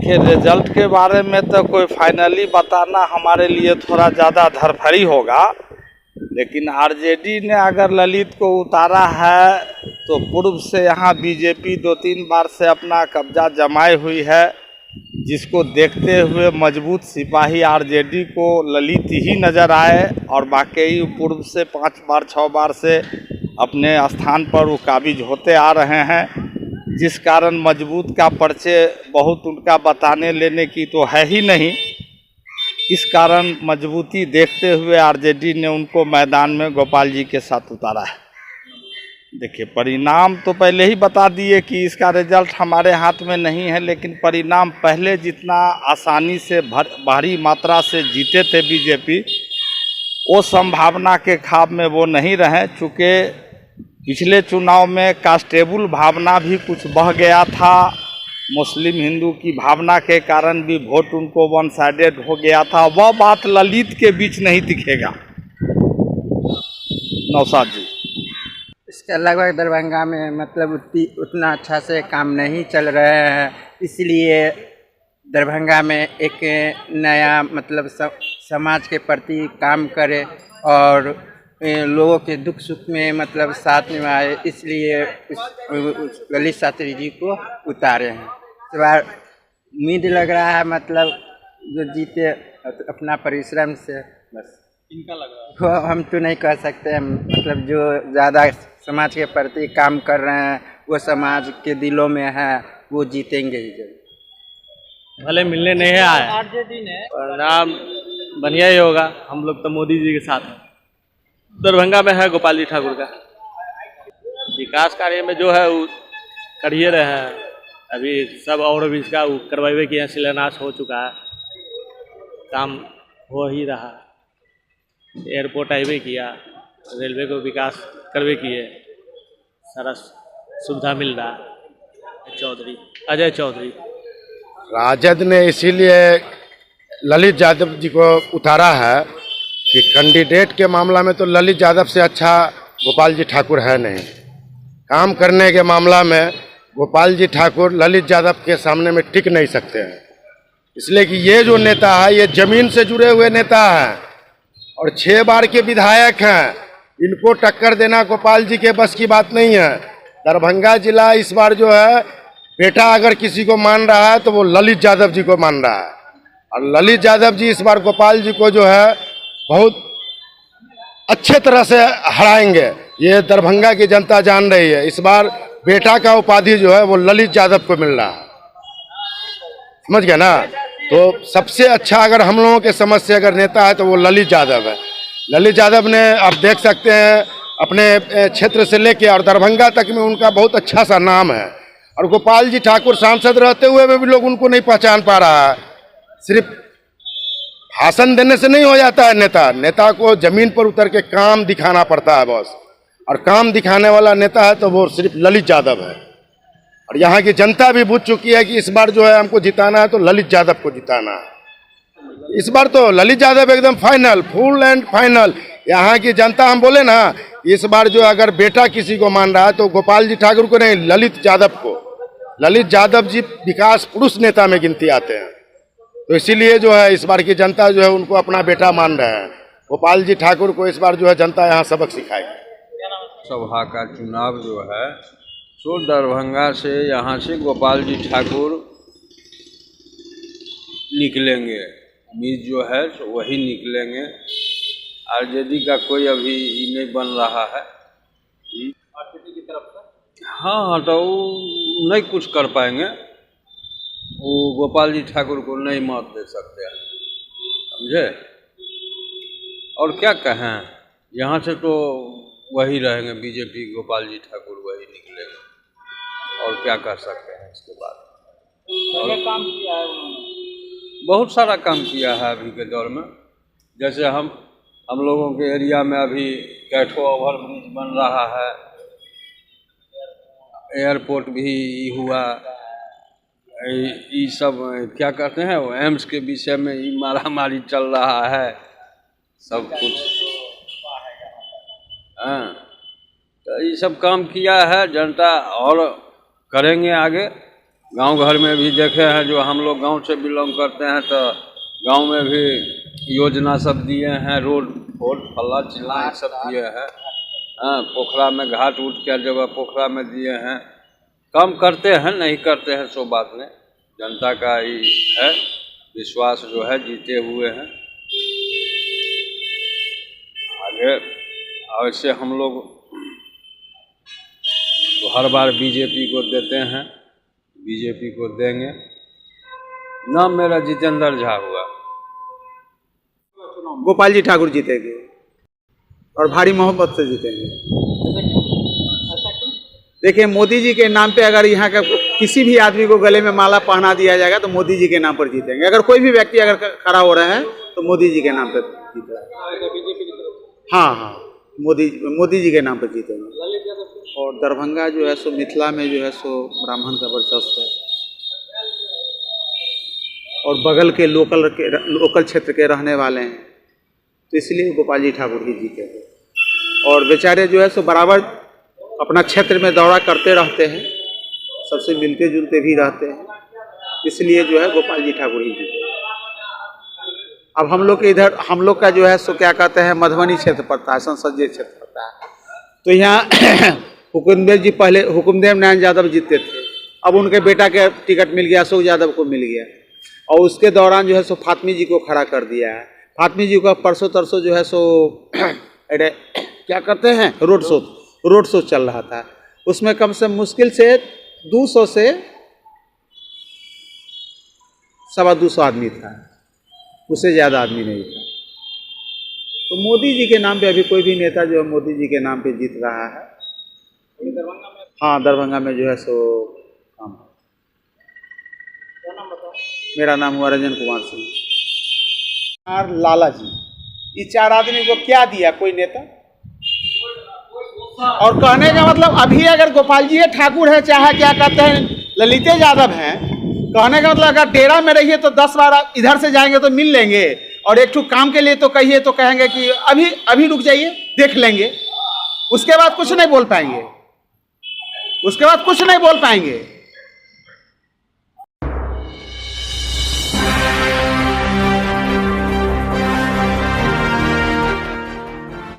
देखिए, रिजल्ट के बारे में तो कोई फाइनली बताना हमारे लिए थोड़ा ज़्यादा धरफड़ी होगा, लेकिन आरजेडी ने अगर ललित को उतारा है तो पूर्व से यहाँ बीजेपी 2-3 बार से अपना कब्जा जमाए हुई है, जिसको देखते हुए मजबूत सिपाही आरजेडी को ललित ही नज़र आए और बाकी पूर्व से 5 बार 6 बार से अपने स्थान पर वो काबिज होते आ रहे हैं, जिस कारण मजबूत का परिचय बहुत उनका बताने लेने की तो है ही नहीं। इस कारण मजबूती देखते हुए आरजेडी ने उनको मैदान में गोपाल जी के साथ उतारा है। देखिए, परिणाम तो पहले ही बता दिए कि इसका रिजल्ट हमारे हाथ में नहीं है, लेकिन परिणाम पहले जितना आसानी से भारी मात्रा से जीते थे बीजेपी, वो संभावना के ख्वाब में वो नहीं रहे। चूँकि पिछले चुनाव में कांस्टेबल भावना भी कुछ बह गया था, मुस्लिम हिंदू की भावना के कारण भी वोट उनको वन साइडेड हो गया था। वह बात ललित के बीच नहीं दिखेगा। नौशाद जी, इसके लगभग दरभंगा में मतलब उतना अच्छा से काम नहीं चल रहे हैं, इसलिए दरभंगा में एक नया मतलब समाज के प्रति काम करे और लोगों के दुख सुख में मतलब साथ में आए, इसलिए उस ललित शास्त्री जी को उतारे हैं। इस बार उम्मीद लग रहा है मतलब जो जीते अपना परिश्रम से, बस इनका लग रहा है। वो हम तो नहीं कह सकते, मतलब जो ज़्यादा समाज के प्रति काम कर रहे हैं वो समाज के दिलों में है, वो जीतेंगे ही जब। भले मिलने नहीं आए, आरजेडी ने परिणाम बढ़िया ही होगा। हम लोग तो मोदी जी के साथ हैं। दरभंगा में है गोपाल जी ठाकुर का विकास कार्य में जो है वो कर ही रहे हैं। अभी सब और भी इसका करवावे किए, शिलान्यास हो चुका है, काम हो ही रहा। एयरपोर्ट हाईवे किया, रेलवे को विकास करवे किए, सारा सुविधा मिल रहा है। अजय चौधरी राजद ने इसीलिए ललित यादव जी को उतारा है कि कैंडिडेट के मामला में तो ललित यादव से अच्छा गोपाल जी ठाकुर है नहीं। काम करने के मामला में गोपाल जी ठाकुर ललित यादव के सामने में टिक नहीं सकते हैं, इसलिए कि ये जो नेता है ये जमीन से जुड़े हुए नेता हैं और 6 बार के विधायक हैं। इनको टक्कर देना गोपाल जी के बस की बात नहीं है। दरभंगा जिला इस बार जो है बेटा अगर किसी को मान रहा है तो वो ललित यादव जी को मान रहा है, और ललित यादव जी इस बार गोपाल जी को जो है बहुत अच्छे तरह से हराएंगे। ये दरभंगा की जनता जान रही है। इस बार बेटा का उपाधि जो है वो ललित यादव को मिल रहा है, समझ गए ना। तो सबसे अच्छा अगर हम लोगों के समझ से अगर नेता है तो वो ललित यादव है। ललित यादव ने आप देख सकते हैं अपने क्षेत्र से लेके और दरभंगा तक में उनका बहुत अच्छा सा नाम है, और गोपाल जी ठाकुर सांसद रहते हुए भी लोग उनको नहीं पहचान पा रहा है। सिर्फ भाषण देने से नहीं हो जाता है नेता को जमीन पर उतर के काम दिखाना पड़ता है बस, और काम दिखाने वाला नेता है तो वो सिर्फ ललित यादव है। और यहाँ की जनता भी बुझ चुकी है कि इस बार जो है हमको जिताना है तो ललित यादव को जिताना है। इस बार तो ललित यादव एकदम फाइनल, फुल एंड फाइनल। यहाँ की जनता, हम बोले ना, इस बार जो अगर बेटा किसी को मान रहा है तो गोपाल जी ठाकुर को नहीं, ललित यादव को। ललित यादव जी विकास पुरुष नेता में गिनती आते हैं, तो इसीलिए जो है इस बार की जनता जो है उनको अपना बेटा मान रहे हैं। गोपाल जी ठाकुर को इस बार जो है जनता यहाँ सबक सिखाएगी। सभा का चुनाव जो है तो दरभंगा से यहाँ से गोपाल जी ठाकुर निकलेंगे, उम्मीद जो है तो वही निकलेंगे। आरजेडी का कोई अभी नहीं बन रहा है। आरजेडी की तरफ से हाँ, तो नहीं कुछ कर पाएंगे, वो गोपाल जी ठाकुर को नहीं मत दे सकते हैं, समझे। और क्या कहें, यहाँ से तो वही रहेंगे बीजेपी, गोपाल जी ठाकुर वही निकलेंगे, और क्या कर सकते हैं इसके बाद। क्या काम किया है उन्होंने? बहुत सारा काम किया है अभी के दौर में। जैसे हम लोगों के एरिया में अभी कैठो ओवर ब्रिज बन रहा है, एयरपोर्ट भी हुआ, ये सब क्या कहते हैं वो एम्स के विषय में ये मारामारी चल रहा है, सब कुछ। हाँ, तो ये सब काम किया है जनता, और करेंगे आगे। गांव घर में भी देखे हैं, जो हम लोग गांव से बिलोंग करते हैं, तो गांव में भी योजना सब दिए हैं, रोड फल्ला चिल्ला सब दिए हैं। हाँ, पोखरा में घाट उठ के जगह पोखरा में दिए हैं। कम करते हैं, नहीं करते हैं सो बात नहीं, जनता का ही है विश्वास जो है, जीते हुए हैं आगे। ऐसे हम लोग तो हर बार बीजेपी को देते हैं, बीजेपी को देंगे। नाम मेरा जितेंद्र झा हुआ। गोपाल जी ठाकुर जीतेंगे और भारी मोहब्बत से जीतेंगे। देखिए, मोदी जी के नाम पे अगर यहाँ का किसी भी आदमी को गले में माला पहना दिया जाएगा तो मोदी जी के नाम पर जीतेंगे। अगर कोई भी व्यक्ति अगर खड़ा हो रहे हैं तो मोदी जी के नाम पर जीत रहा है। हाँ हाँ, मोदी जी के नाम पर जीतेंगे। और दरभंगा जो है सो मिथिला में जो है सो ब्राह्मण का वर्चस्व है और बगल के लोकल क्षेत्र के रहने वाले हैं, तो इसलिए गोपाल जी ठाकुर ही जीतेंगे। और बेचारे जो है सो बराबर अपना क्षेत्र में दौरा करते रहते हैं, सबसे मिलते जुलते भी रहते हैं, इसलिए जो है गोपाल जी ठाकुर ही जीते। अब हम लोग के इधर हम लोग का जो है सो क्या कहते हैं, मधुबनी क्षेत्र पड़ता है, संसदीय क्षेत्र पड़ता है। तो यहाँ हुकुमदेव नारायण यादव जीतते थे, अब उनके बेटा के टिकट मिल गया, अशोक यादव को मिल गया। और उसके दौरान जो है सो फातमी जी को खड़ा कर दिया है। फातमी जी का परसों तरसों जो है सो अरे क्या कहते हैं, रोड शो चल रहा था। उसमें कम से मुश्किल से 200 से 225 आदमी था, उससे ज़्यादा आदमी नहीं था। तो मोदी जी के नाम पे अभी कोई भी नेता जो है मोदी जी के नाम पे जीत रहा है। हाँ, दरभंगा में जो है सो काम है। मेरा नाम हुआ रंजन कुमार सिंह। लाला जी, ये 4 आदमी को क्या दिया कोई नेता? और कहने का मतलब अभी अगर गोपाल जी ठाकुर है, चाहे क्या कहते हैं ललित यादव हैं, कहने का मतलब अगर डेरा में रहिए तो 10 बार इधर से जाएंगे तो मिल लेंगे, और एक ठो काम के लिए तो कहिए तो कहेंगे कि अभी रुक जाइए, देख लेंगे। उसके बाद कुछ नहीं बोल पाएंगे, उसके बाद कुछ नहीं बोल पाएंगे।